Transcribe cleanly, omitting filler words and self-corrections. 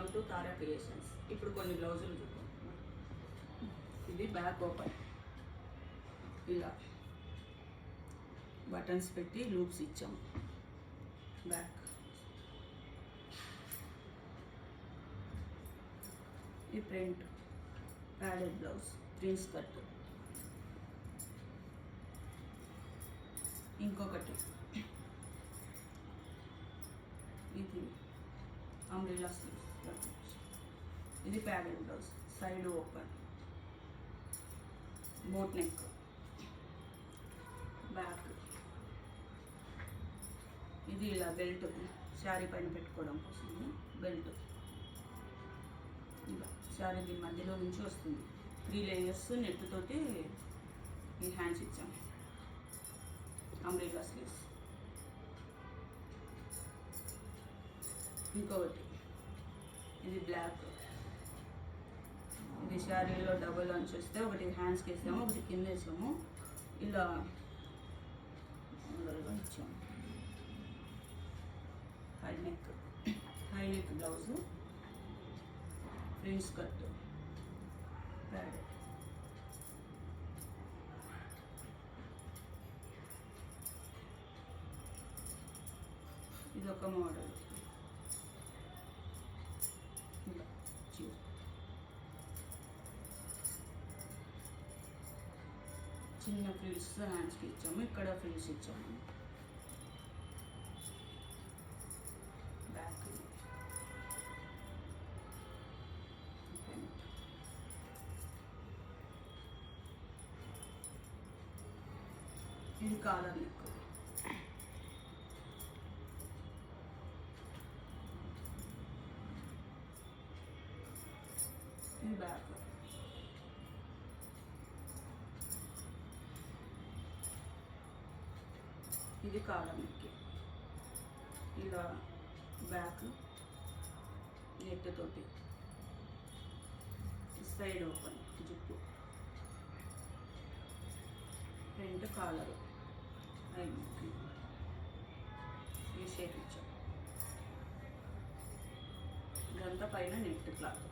Welcome to Tara creations. ఇప్పుడు కొన్ని బ్లౌజులు చూద్దాం. ఇది బ్యాక్ ఓపెన్, ఇలా బటన్స్ పెట్టి లూప్స్ ఇచ్చాము. బ్యాక్ ఈ print padded blouse, prince cut. ఇంకొకటి ఇది అంబ్రెల్లా స్లీవ్స్, ఇది padded blouse, side open, boat neck, back. ఇది ఇలా బెల్ట్, శారీ పైన పెట్టుకోవడం కోసం బెల్ట్. ఇలా శారీ దీని మధ్యలో నుంచి వస్తుంది. 3 లేయర్స్ నెట్ తోటి ఈ హ్యాండ్స్ ఇచ్చాము. Umbrella sleeves. ఇంకొకటి ఇది బ్లాక్, ఇది శారీలో డబుల్ అంచు వస్తే ఒకటి హ్యాండ్స్కి వేసాము, ఒకటి కింద వేసాము. ఇలా మోడల్గా ఇచ్చాము. High neck blouse, prince cut, pad. ఇది ఒక మోడల్. ఇలా చిన్న ఫ్రిల్స్ హ్యాండ్స్కి ఇచ్చాము, ఇక్కడ ఫ్రిల్స్ ఇచ్చాము. బ్యాక్ ఇది కాలర్ నెక్. ఇది బ్యాక్. ఇది కాలర్ నెక్. ఇలా బ్యాక్ నెట్ తోటి, side open zip, front collar, ఈ షేప్ ఇచ్చాం. ఇదంతా పైన నెట్ క్లాత్.